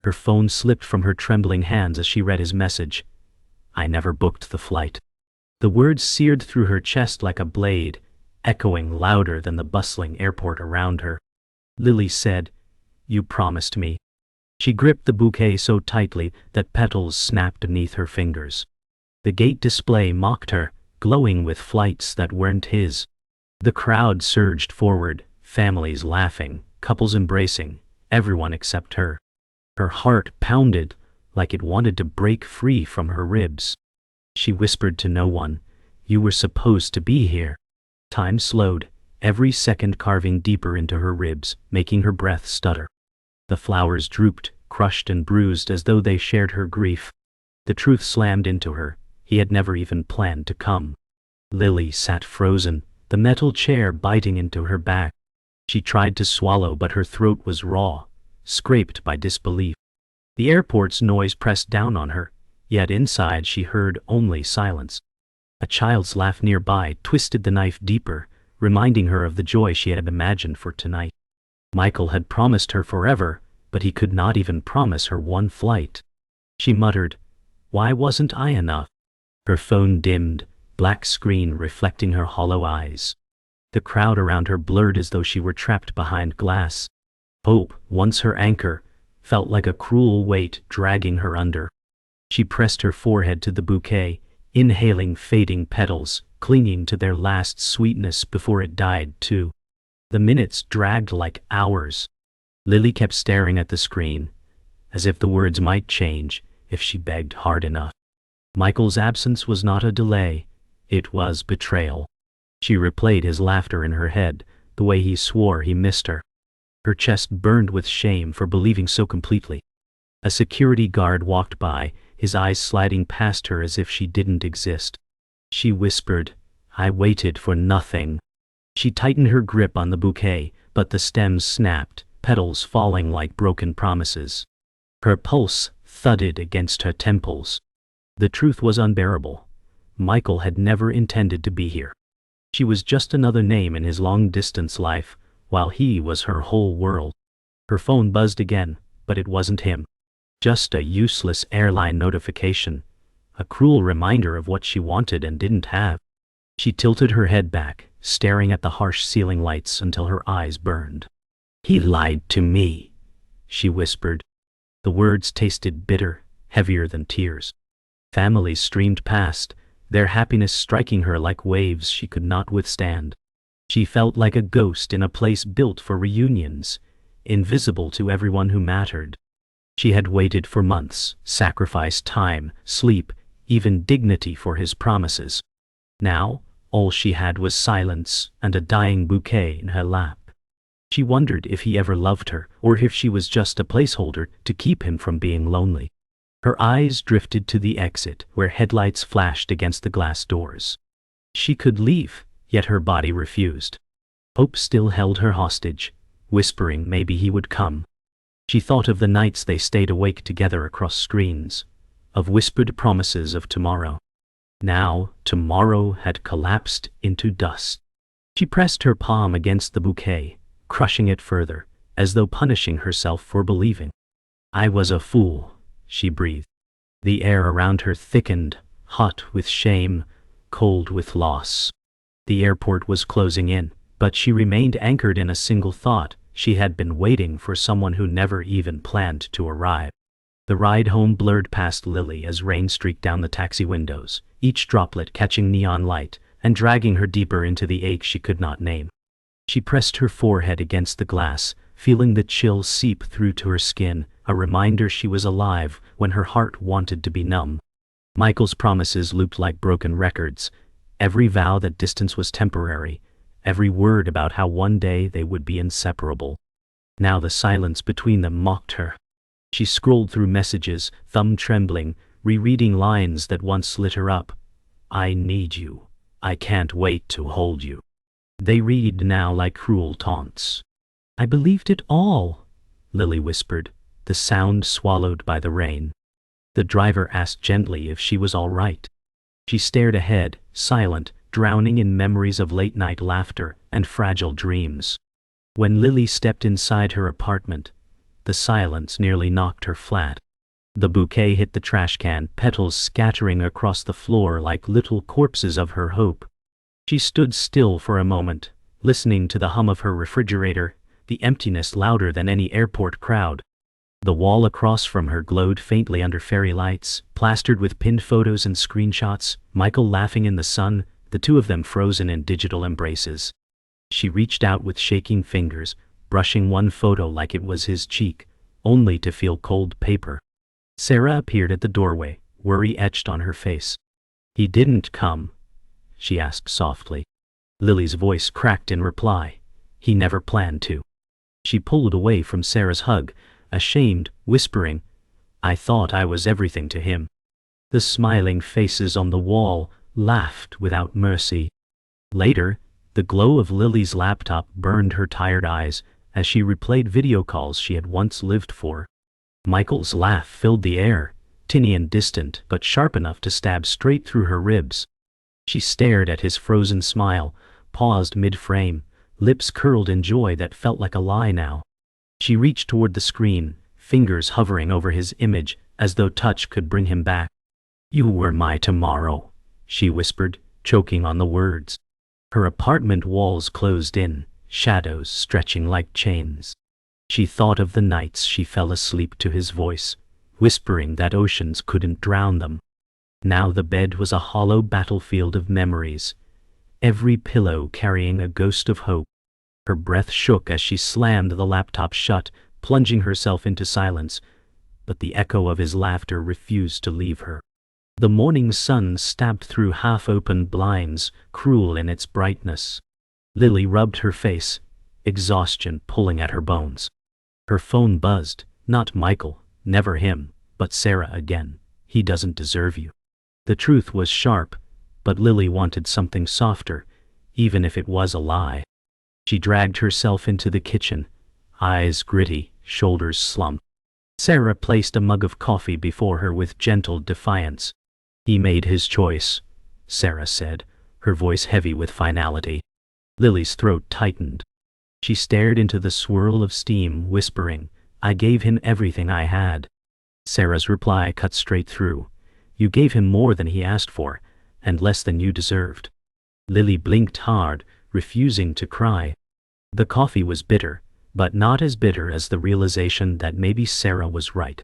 Her phone slipped from her trembling hands as she read his message. "I never booked the flight." The words seared through her chest like a blade, echoing louder than the bustling airport around her. Lily said, "You promised me." She gripped the bouquet so tightly that petals snapped beneath her fingers. The gate display mocked her, glowing with flights that weren't his. The crowd surged forward, families laughing, couples embracing, everyone except her. Her heart pounded like it wanted to break free from her ribs. She whispered to no one, "You were supposed to be here." Time slowed, every second carving deeper into her ribs, making her breath stutter. The flowers drooped, crushed and bruised as though they shared her grief. The truth slammed into her. He had never even planned to come. Lily sat frozen, the metal chair biting into her back. She tried to swallow, but her throat was raw, scraped by disbelief. The airport's noise pressed down on her, yet inside she heard only silence. A child's laugh nearby twisted the knife deeper, reminding her of the joy she had imagined for tonight. Michael had promised her forever, but he could not even promise her one flight. She muttered, "Why wasn't I enough?" Her phone dimmed, black screen reflecting her hollow eyes. The crowd around her blurred as though she were trapped behind glass. Hope, once her anchor, felt like a cruel weight dragging her under. She pressed her forehead to the bouquet, inhaling fading petals, clinging to their last sweetness before it died too. The minutes dragged like hours. Lily kept staring at the screen, as if the words might change if she begged hard enough. Michael's absence was not a delay, it was betrayal. She replayed his laughter in her head, the way he swore he missed her. Her chest burned with shame for believing so completely. A security guard walked by, his eyes sliding past her as if she didn't exist. She whispered, "I waited for nothing." She tightened her grip on the bouquet, but the stems snapped, petals falling like broken promises. Her pulse thudded against her temples. The truth was unbearable. Michael had never intended to be here. She was just another name in his long-distance life, while he was her whole world. Her phone buzzed again, but it wasn't him. Just a useless airline notification, a cruel reminder of what she wanted and didn't have. She tilted her head back, staring at the harsh ceiling lights until her eyes burned. "He lied to me," she whispered. The words tasted bitter, heavier than tears. Families streamed past, their happiness striking her like waves she could not withstand. She felt like a ghost in a place built for reunions, invisible to everyone who mattered. She had waited for months, sacrificed time, sleep, even dignity for his promises. Now, all she had was silence and a dying bouquet in her lap. She wondered if he ever loved her, or if she was just a placeholder to keep him from being lonely. Her eyes drifted to the exit, where headlights flashed against the glass doors. She could leave, yet her body refused. Hope still held her hostage, whispering maybe he would come. She thought of the nights they stayed awake together across screens, of whispered promises of tomorrow. Now, tomorrow had collapsed into dust. She pressed her palm against the bouquet, crushing it further, as though punishing herself for believing. "I was a fool," she breathed. The air around her thickened, hot with shame, cold with loss. The airport was closing in, but she remained anchored in a single thought. She had been waiting for someone who never even planned to arrive. The ride home blurred past Lily as rain streaked down the taxi windows, each droplet catching neon light and dragging her deeper into the ache she could not name. She pressed her forehead against the glass, feeling the chill seep through to her skin, a reminder she was alive when her heart wanted to be numb. Michael's promises looped like broken records, every vow that distance was temporary, every word about how one day they would be inseparable. Now the silence between them mocked her. She scrolled through messages, thumb trembling, rereading lines that once lit her up. "I need you. I can't wait to hold you." They read now like cruel taunts. "I believed it all," Lily whispered, the sound swallowed by the rain. The driver asked gently if she was all right. She stared ahead, silent, drowning in memories of late-night laughter and fragile dreams. When Lily stepped inside her apartment, The silence nearly knocked her flat. The bouquet hit the trash can, petals scattering across the floor like little corpses of her hope. She stood still for a moment, listening to the hum of her refrigerator, the emptiness louder than any airport crowd. The wall across from her glowed faintly under fairy lights, plastered with pinned photos and screenshots, Michael laughing in the sun, the two of them frozen in digital embraces. She reached out with shaking fingers, brushing one photo like it was his cheek, only to feel cold paper. Sarah appeared at the doorway, worry etched on her face. "He didn't come?" she asked softly. Lily's voice cracked in reply. "He never planned to." She pulled away from Sarah's hug, ashamed, whispering, "I thought I was everything to him." The smiling faces on the wall laughed without mercy. Later, the glow of Lily's laptop burned her tired eyes as she replayed video calls she had once lived for. Michael's laugh filled the air, tinny and distant but sharp enough to stab straight through her ribs. She stared at his frozen smile, paused mid-frame, lips curled in joy that felt like a lie now. She reached toward the screen, fingers hovering over his image as though touch could bring him back. "You were my tomorrow," she whispered, choking on the words. Her apartment walls closed in, shadows stretching like chains. She thought of the nights she fell asleep to his voice, whispering that oceans couldn't drown them. Now the bed was a hollow battlefield of memories, every pillow carrying a ghost of hope. Her breath shook as she slammed the laptop shut, plunging herself into silence, but the echo of his laughter refused to leave her. The morning sun stabbed through half-open blinds, cruel in its brightness. Lily rubbed her face, exhaustion pulling at her bones. Her phone buzzed. Not Michael, never him, but Sarah again. "He doesn't deserve you." The truth was sharp, but Lily wanted something softer, even if it was a lie. She dragged herself into the kitchen, eyes gritty, shoulders slumped. Sarah placed a mug of coffee before her with gentle defiance. "He made his choice," Sarah said, her voice heavy with finality. Lily's throat tightened. She stared into the swirl of steam, whispering, "I gave him everything I had." Sarah's reply cut straight through. "You gave him more than he asked for, and less than you deserved." Lily blinked hard, refusing to cry. The coffee was bitter, but not as bitter as the realization that maybe Sarah was right.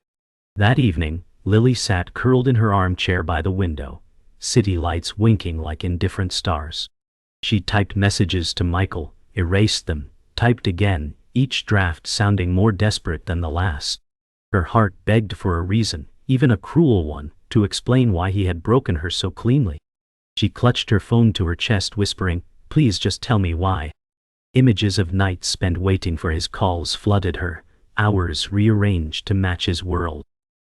That evening, Lily sat curled in her armchair by the window, city lights winking like indifferent stars. She typed messages to Michael, erased them, typed again, each draft sounding more desperate than the last. Her heart begged for a reason, even a cruel one, to explain why he had broken her so cleanly. She clutched her phone to her chest, whispering, "Please just tell me why." Images of nights spent waiting for his calls flooded her, hours rearranged to match his world.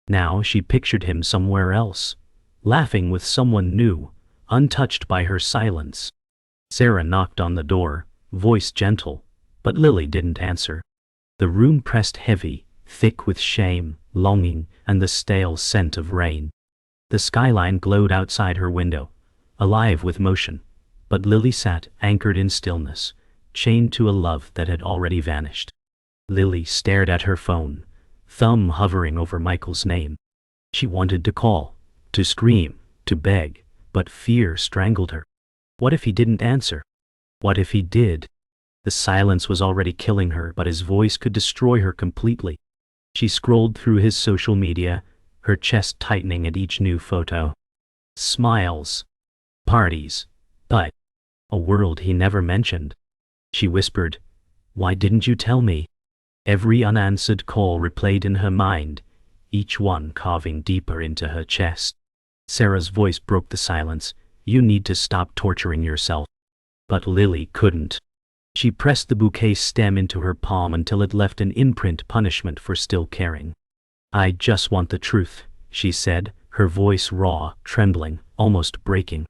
Now she pictured him somewhere else, laughing with someone new, untouched by her silence. Sarah knocked on the door, voice gentle, but Lily didn't answer. The room pressed heavy, thick with shame, longing, and the stale scent of rain. The skyline glowed outside her window, alive with motion, but Lily sat anchored in stillness, chained to a love that had already vanished. Lily stared at her phone, thumb hovering over Michael's name. She wanted to call, to scream, to beg, but fear strangled her. What if he didn't answer? What if he did? The silence was already killing her, but his voice could destroy her completely. She scrolled through his social media, her chest tightening at each new photo. Smiles. Parties. But a world he never mentioned. She whispered, "Why didn't you tell me?" Every unanswered call replayed in her mind, each one carving deeper into her chest. Sarah's voice broke the silence. "You need to stop torturing yourself." But Lily couldn't. She pressed the bouquet stem into her palm until it left an imprint, punishment for still caring. "I just want the truth," she said, her voice raw, trembling, almost breaking.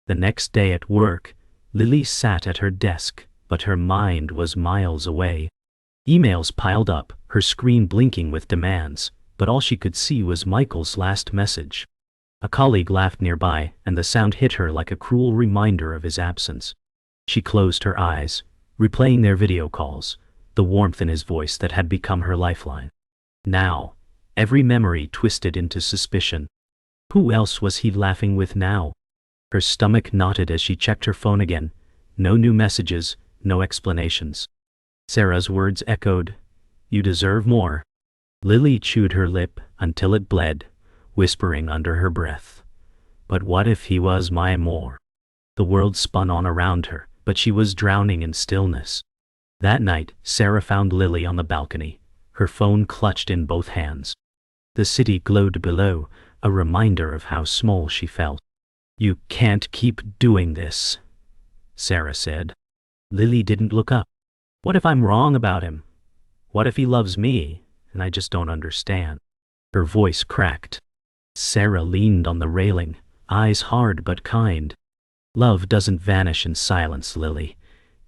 The next day at work, Lily sat at her desk, but her mind was miles away. Emails piled up, her screen blinking with demands, but all she could see was Michael's last message. A colleague laughed nearby, and the sound hit her like a cruel reminder of his absence. She closed her eyes, replaying their video calls, the warmth in his voice that had become her lifeline. Now, every memory twisted into suspicion. Who else was he laughing with now? Her stomach knotted as she checked her phone again. No new messages, no explanations. Sarah's words echoed, "You deserve more." Lily chewed her lip until it bled, whispering under her breath, "But what if he was my amour?" The world spun on around her, but she was drowning in stillness. That night, Sarah found Lily on the balcony, her phone clutched in both hands. The city glowed below, a reminder of how small she felt. "You can't keep doing this," Sarah said. Lily didn't look up. "What if I'm wrong about him? What if he loves me, and I just don't understand?" Her voice cracked. Sarah leaned on the railing, eyes hard but kind. "Love doesn't vanish in silence, Lily.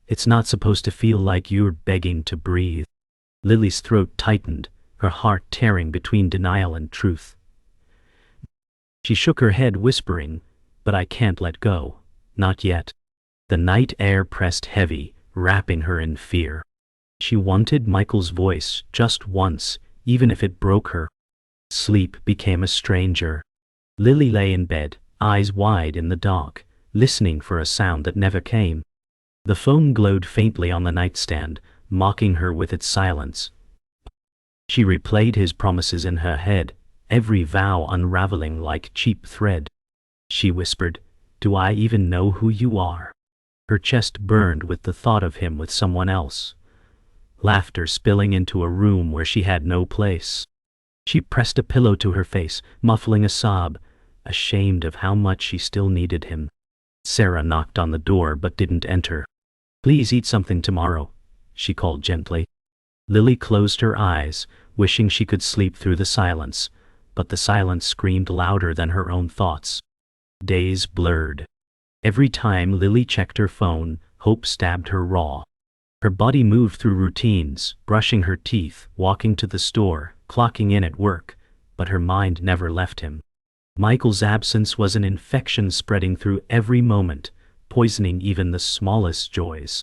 It's not supposed to feel like you're begging to breathe." Lily's throat tightened, her heart tearing between denial and truth. She shook her head, whispering, "But I can't let go. Not yet." The night air pressed heavy, wrapping her in fear. She wanted Michael's voice just once, even if it broke her. Sleep became a stranger. Lily lay in bed, eyes wide in the dark, listening for a sound that never came. The phone glowed faintly on the nightstand, mocking her with its silence. She replayed his promises in her head, every vow unraveling like cheap thread. She whispered, "Do I even know who you are?" Her chest burned with the thought of him with someone else. Laughter spilling into a room where she had no place. She pressed a pillow to her face, muffling a sob, ashamed of how much she still needed him. Sarah knocked on the door but didn't enter. "Please eat something tomorrow," she called gently. Lily closed her eyes, wishing she could sleep through the silence, but the silence screamed louder than her own thoughts. Days blurred. Every time Lily checked her phone, hope stabbed her raw. Her body moved through routines, brushing her teeth, walking to the store, clocking in at work, but her mind never left him. Michael's absence was an infection spreading through every moment, poisoning even the smallest joys.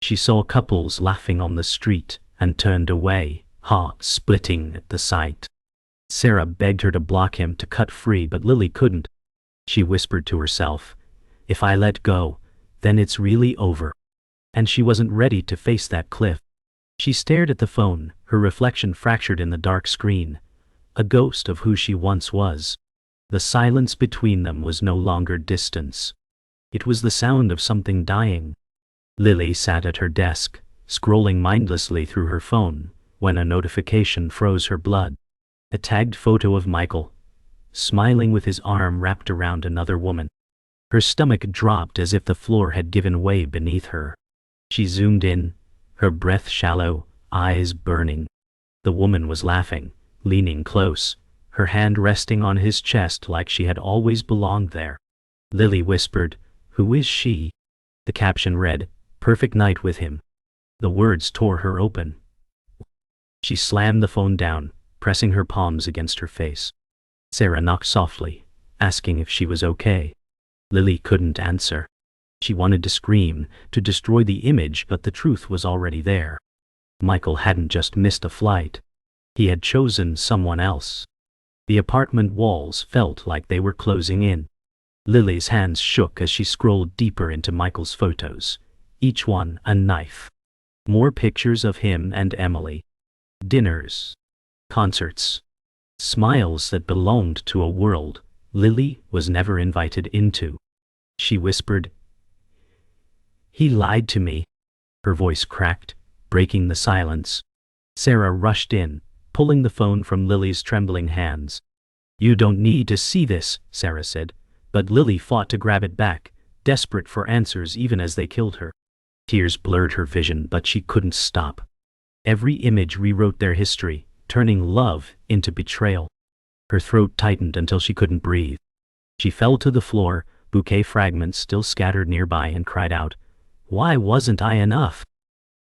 She saw couples laughing on the street and turned away, heart splitting at the sight. Sarah begged her to block him, to cut free, but Lily couldn't. She whispered to herself, "If I let go, then it's really over." And she wasn't ready to face that cliff. She stared at the phone, her reflection fractured in the dark screen, a ghost of who she once was. The silence between them was no longer distance. It was the sound of something dying. Lily sat at her desk, scrolling mindlessly through her phone, when a notification froze her blood. A tagged photo of Michael, smiling with his arm wrapped around another woman. Her stomach dropped as if the floor had given way beneath her. She zoomed in, her breath shallow, eyes burning. The woman was laughing, leaning close, her hand resting on his chest like she had always belonged there. Lily whispered, "Who is she?" The caption read, "Perfect night with him." The words tore her open. She slammed the phone down, pressing her palms against her face. Sarah knocked softly, asking if she was okay. Lily couldn't answer. She wanted to scream, to destroy the image, but the truth was already there. Michael hadn't just missed a flight. He had chosen someone else. The apartment walls felt like they were closing in. Lily's hands shook as she scrolled deeper into Michael's photos, each one a knife. More pictures of him and Emily. Dinners. Concerts. Smiles that belonged to a world Lily was never invited into. She whispered, "He lied to me." Her voice cracked, breaking the silence. Sarah rushed in, pulling the phone from Lily's trembling hands. "You don't need to see this," Sarah said, but Lily fought to grab it back, desperate for answers even as they killed her. Tears blurred her vision, but she couldn't stop. Every image rewrote their history, turning love into betrayal. Her throat tightened until she couldn't breathe. She fell to the floor, bouquet fragments still scattered nearby, and cried out, "Why wasn't I enough?"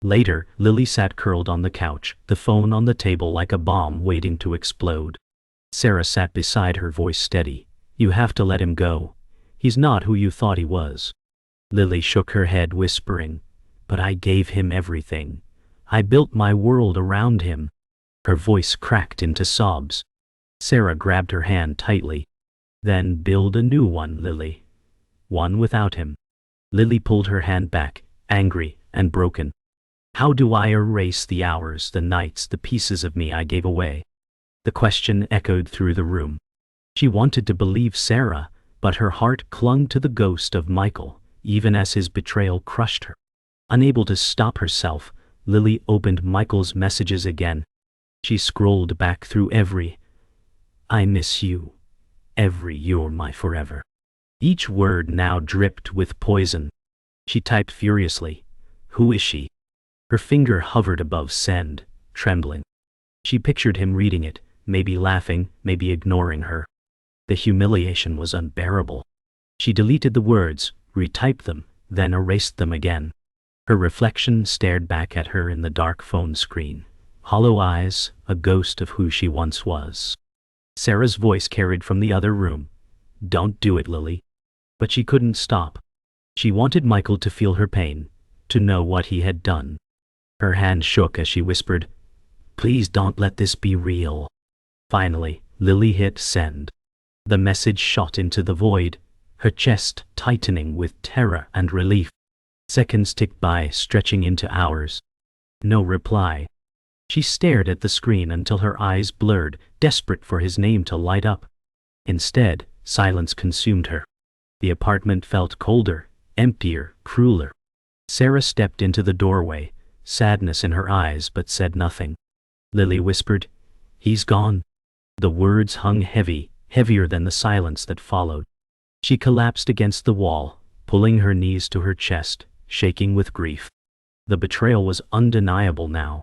Later, Lily sat curled on the couch, the phone on the table like a bomb waiting to explode. Sarah sat beside her, voice steady. "You have to let him go. He's not who you thought he was." Lily shook her head, whispering, "But I gave him everything. I built my world around him." Her voice cracked into sobs. Sarah grabbed her hand tightly. Then build a new one, Lily. One without him. Lily pulled her hand back, angry and broken. How do I erase the hours, the nights, the pieces of me I gave away? The question echoed through the room. She wanted to believe Sarah, but her heart clung to the ghost of Michael, even as his betrayal crushed her. Unable to stop herself, Lily opened Michael's messages again. She scrolled back through every "I miss you," every "you're my forever." Each word now dripped with poison. She typed furiously. Who is she? Her finger hovered above send, trembling. She pictured him reading it, maybe laughing, maybe ignoring her. The humiliation was unbearable. She deleted the words, retyped them, then erased them again. Her reflection stared back at her in the dark phone screen. Hollow eyes, a ghost of who she once was. Sarah's voice carried from the other room. Don't do it, Lily. But she couldn't stop. She wanted Michael to feel her pain, to know what he had done. Her hand shook as she whispered, Please don't let this be real. Finally, Lily hit send. The message shot into the void, her chest tightening with terror and relief. Seconds ticked by, stretching into hours. No reply. She stared at the screen until her eyes blurred, desperate for his name to light up. Instead, silence consumed her. The apartment felt colder, emptier, crueler. Sarah stepped into the doorway, sadness in her eyes but said nothing. Lily whispered, He's gone. The words hung heavy, heavier than the silence that followed. She collapsed against the wall, pulling her knees to her chest, shaking with grief. The betrayal was undeniable now.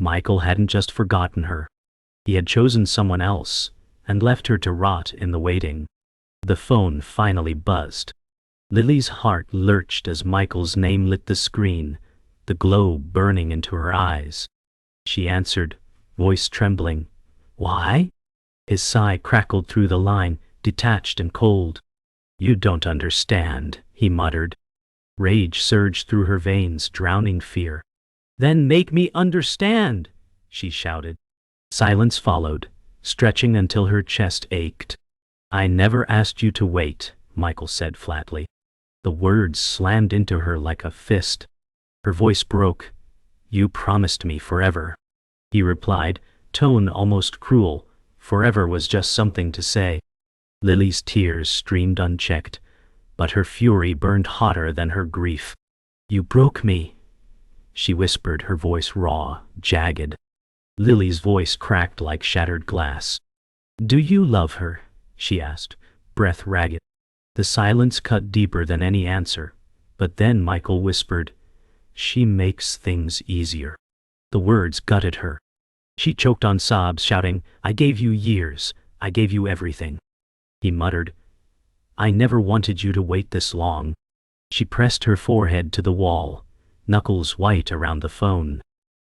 Michael hadn't just forgotten her. He had chosen someone else, and left her to rot in the waiting. The phone finally buzzed. Lily's heart lurched as Michael's name lit the screen, the glow burning into her eyes. She answered, voice trembling. Why? His sigh crackled through the line, detached and cold. You don't understand, he muttered. Rage surged through her veins, drowning fear. Then make me understand, she shouted. Silence followed, stretching until her chest ached. I never asked you to wait, Michael said flatly. The words slammed into her like a fist. Her voice broke. You promised me forever. He replied, tone almost cruel. Forever was just something to say. Lily's tears streamed unchecked, but her fury burned hotter than her grief. You broke me, she whispered, her voice raw, jagged. Lily's voice cracked like shattered glass. Do you love her? She asked, breath ragged. The silence cut deeper than any answer, but then Michael whispered, She makes things easier. The words gutted her. She choked on sobs, shouting, I gave you years, I gave you everything. He muttered, I never wanted you to wait this long. She pressed her forehead to the wall, knuckles white around the phone.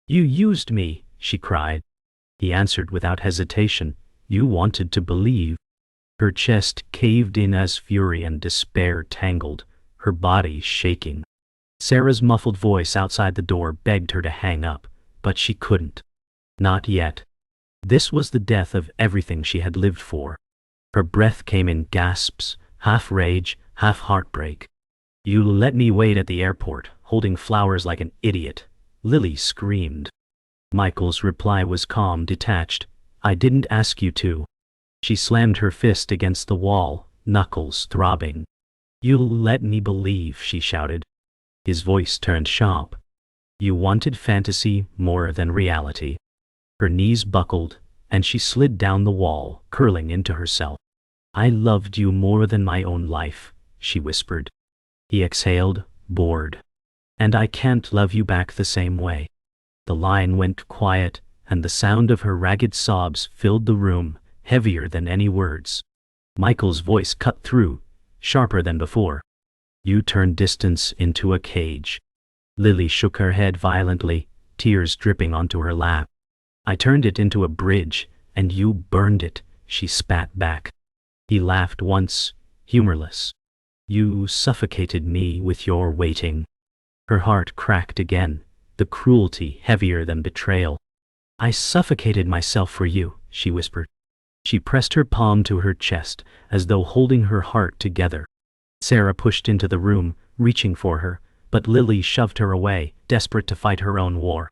You used me, she cried. He answered without hesitation, You wanted to believe. Her chest caved in as fury and despair tangled, her body shaking. Sarah's muffled voice outside the door begged her to hang up, but she couldn't. Not yet. This was the death of everything she had lived for. Her breath came in gasps, half rage, half heartbreak. You let me wait at the airport, holding flowers like an idiot, Lily screamed. Michael's reply was calm, detached. I didn't ask you to. She slammed her fist against the wall, knuckles throbbing. You'll let me believe, she shouted. His voice turned sharp. You wanted fantasy more than reality. Her knees buckled, and she slid down the wall, curling into herself. I loved you more than my own life, she whispered. He exhaled, bored. And I can't love you back the same way. The line went quiet, and the sound of her ragged sobs filled the room, heavier than any words. Michael's voice cut through, sharper than before. You turned distance into a cage. Lily shook her head violently, tears dripping onto her lap. I turned it into a bridge, and you burned it, she spat back. He laughed once, humorless. You suffocated me with your waiting. Her heart cracked again, the cruelty heavier than betrayal. I suffocated myself for you, she whispered. She pressed her palm to her chest, as though holding her heart together. Sarah pushed into the room, reaching for her, but Lily shoved her away, desperate to fight her own war.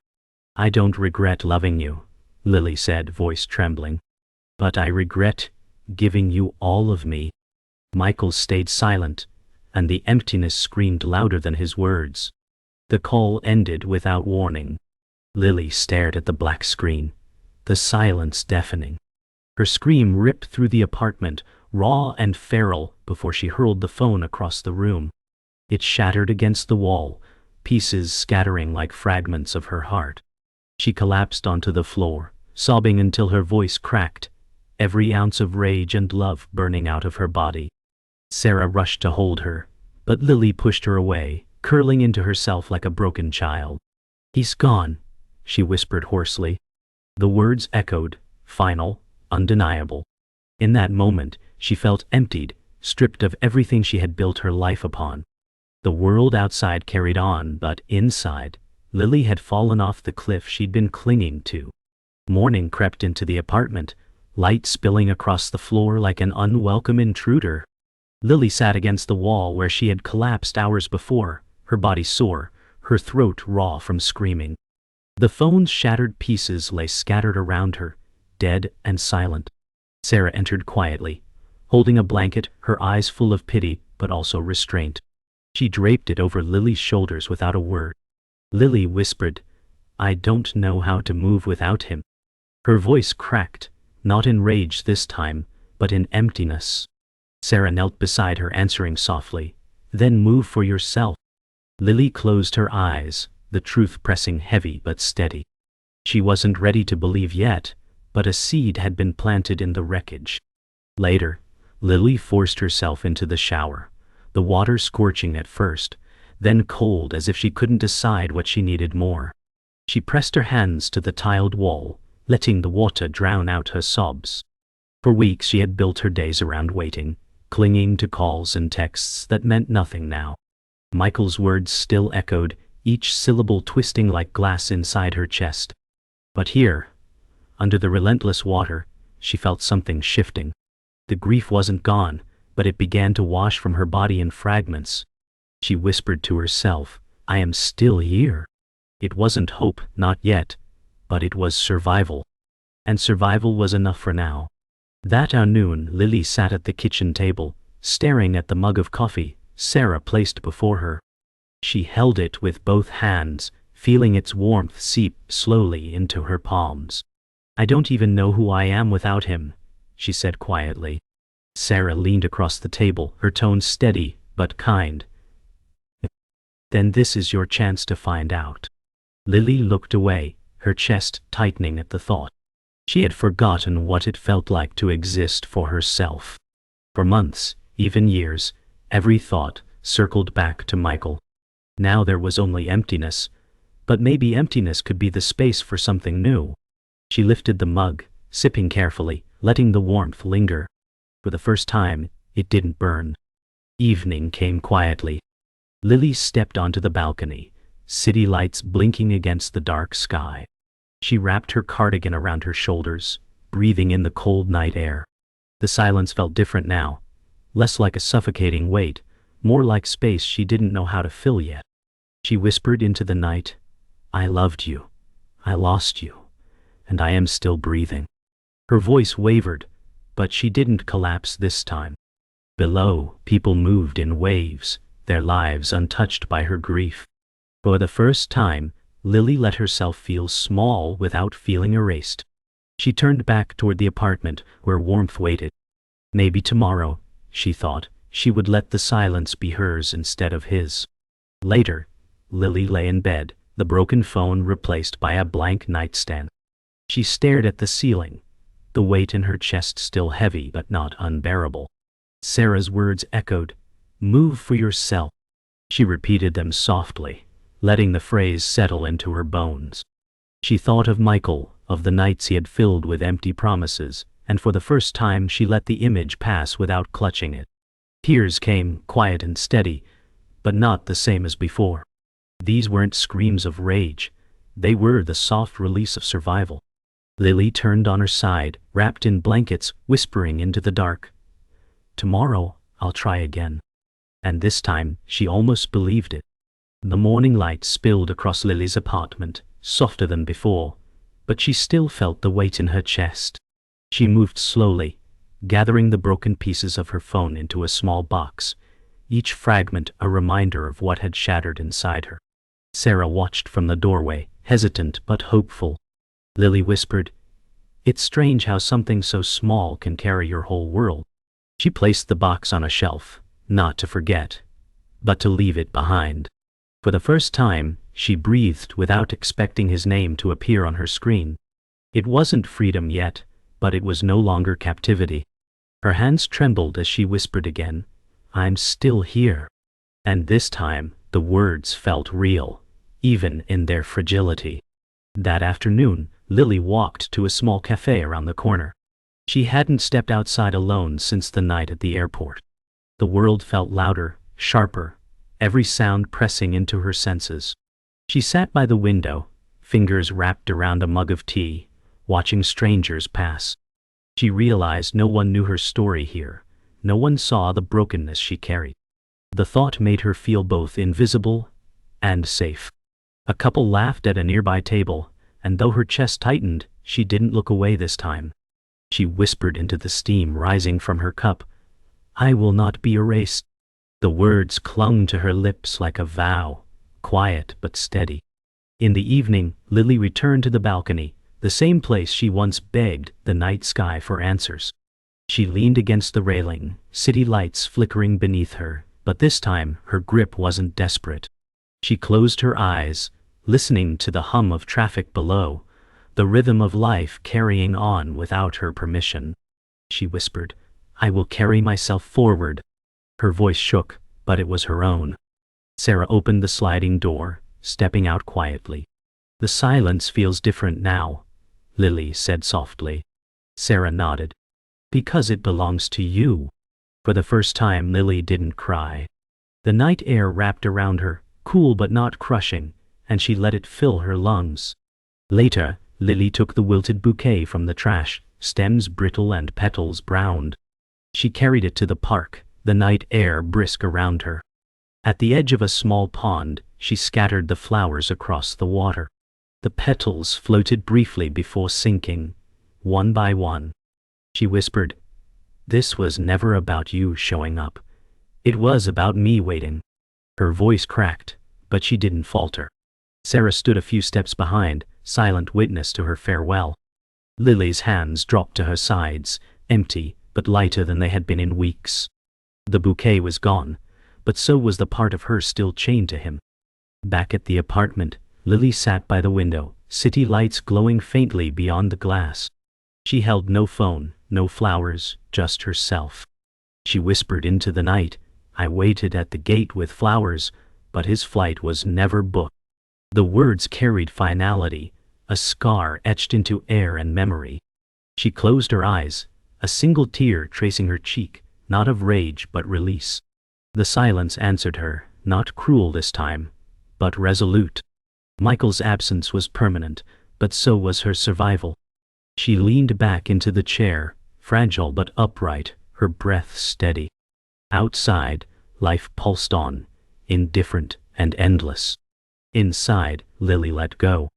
I don't regret loving you, Lily said, voice trembling. But I regret giving you all of me. Michael stayed silent, and the emptiness screamed louder than his words. The call ended without warning. Lily stared at the black screen, the silence deafening. Her scream ripped through the apartment, raw and feral, before she hurled the phone across the room. It shattered against the wall, pieces scattering like fragments of her heart. She collapsed onto the floor, sobbing until her voice cracked, every ounce of rage and love burning out of her body. Sarah rushed to hold her, but Lily pushed her away, curling into herself like a broken child. He's gone, she whispered hoarsely. The words echoed, final, undeniable. In that moment, she felt emptied, stripped of everything she had built her life upon. The world outside carried on, but inside, Lily had fallen off the cliff she'd been clinging to. Morning crept into the apartment, light spilling across the floor like an unwelcome intruder. Lily sat against the wall where she had collapsed hours before, her body sore, her throat raw from screaming. The phone's shattered pieces lay scattered around her, dead and silent. Sarah entered quietly, holding a blanket, her eyes full of pity but also restraint. She draped it over Lily's shoulders without a word. Lily whispered, I don't know how to move without him. Her voice cracked, not in rage this time, but in emptiness. Sarah knelt beside her, answering softly, Then move for yourself. Lily closed her eyes, the truth pressing heavy but steady. She wasn't ready to believe yet, but a seed had been planted in the wreckage. Later, Lily forced herself into the shower, the water scorching at first, then cold as if she couldn't decide what she needed more. She pressed her hands to the tiled wall, letting the water drown out her sobs. For weeks she had built her days around waiting, clinging to calls and texts that meant nothing now. Michael's words still echoed, each syllable twisting like glass inside her chest. But here, under the relentless water, she felt something shifting. The grief wasn't gone, but it began to wash from her body in fragments. She whispered to herself, I am still here. It wasn't hope, not yet, but it was survival. And survival was enough for now. That afternoon, Lily sat at the kitchen table, staring at the mug of coffee Sarah placed before her. She held it with both hands, feeling its warmth seep slowly into her palms. I don't even know who I am without him, she said quietly. Sarah leaned across the table, her tone steady but kind. Then this is your chance to find out. Lily looked away, her chest tightening at the thought. She had forgotten what it felt like to exist for herself. For months, even years, every thought circled back to Michael. Now there was only emptiness, but maybe emptiness could be the space for something new. She lifted the mug, sipping carefully, letting the warmth linger. For the first time, it didn't burn. Evening came quietly. Lily stepped onto the balcony, city lights blinking against the dark sky. She wrapped her cardigan around her shoulders, breathing in the cold night air. The silence felt different now, less like a suffocating weight, more like space she didn't know how to fill yet. She whispered into the night, I loved you, I lost you, and I am still breathing. Her voice wavered, but she didn't collapse this time. Below, people moved in waves, their lives untouched by her grief. For the first time, Lily let herself feel small without feeling erased. She turned back toward the apartment where warmth waited. Maybe tomorrow, she thought, she would let the silence be hers instead of his. Later, Lily lay in bed, the broken phone replaced by a blank nightstand. She stared at the ceiling, the weight in her chest still heavy but not unbearable. Sarah's words echoed, Move for yourself. She repeated them softly, letting the phrase settle into her bones. She thought of Michael, of the nights he had filled with empty promises, and for the first time she let the image pass without clutching it. Tears came, quiet and steady, but not the same as before. These weren't screams of rage, they were the soft release of survival. Lily turned on her side, wrapped in blankets, whispering into the dark. "Tomorrow, I'll try again." And this time, she almost believed it. The morning light spilled across Lily's apartment, softer than before, but she still felt the weight in her chest. She moved slowly, gathering the broken pieces of her phone into a small box, each fragment a reminder of what had shattered inside her. Sarah watched from the doorway, hesitant but hopeful. Lily whispered, "It's strange how something so small can carry your whole world." She placed the box on a shelf, not to forget, but to leave it behind. For the first time, she breathed without expecting his name to appear on her screen. It wasn't freedom yet, but it was no longer captivity. Her hands trembled as she whispered again, "I'm still here." And this time, the words felt real, even in their fragility. That afternoon, Lily walked to a small cafe around the corner. She hadn't stepped outside alone since the night at the airport. The world felt louder, sharper, every sound pressing into her senses. She sat by the window, fingers wrapped around a mug of tea, watching strangers pass. She realized no one knew her story here. No one saw the brokenness she carried. The thought made her feel both invisible and safe. A couple laughed at a nearby table, and though her chest tightened, she didn't look away this time. She whispered into the steam rising from her cup, "I will not be erased." The words clung to her lips like a vow, quiet but steady. In the evening, Lily returned to the balcony, the same place she once begged the night sky for answers. She leaned against the railing, city lights flickering beneath her, but this time her grip wasn't desperate. She closed her eyes, listening to the hum of traffic below, the rhythm of life carrying on without her permission. She whispered, "I will carry myself forward." Her voice shook, but it was her own. Sarah opened the sliding door, stepping out quietly. "The silence feels different now," Lily said softly. Sarah nodded. "Because it belongs to you." For the first time, Lily didn't cry. The night air wrapped around her, cool but not crushing, and she let it fill her lungs. Later, Lily took the wilted bouquet from the trash, stems brittle and petals browned. She carried it to the park, the night air brisk around her. At the edge of a small pond, she scattered the flowers across the water. The petals floated briefly before sinking, one by one. She whispered, "This was never about you showing up. It was about me waiting." Her voice cracked, but she didn't falter. Sarah stood a few steps behind, silent witness to her farewell. Lily's hands dropped to her sides, empty but lighter than they had been in weeks. The bouquet was gone, but so was the part of her still chained to him. Back at the apartment, Lily sat by the window, city lights glowing faintly beyond the glass. She held no phone, no flowers, just herself. She whispered into the night, "I waited at the gate with flowers, but his flight was never booked." The words carried finality, a scar etched into air and memory. She closed her eyes, a single tear tracing her cheek, not of rage but release. The silence answered her, not cruel this time, but resolute. Michael's absence was permanent, but so was her survival. She leaned back into the chair, fragile but upright, her breath steady. Outside, life pulsed on, indifferent and endless. Inside, Lily let go.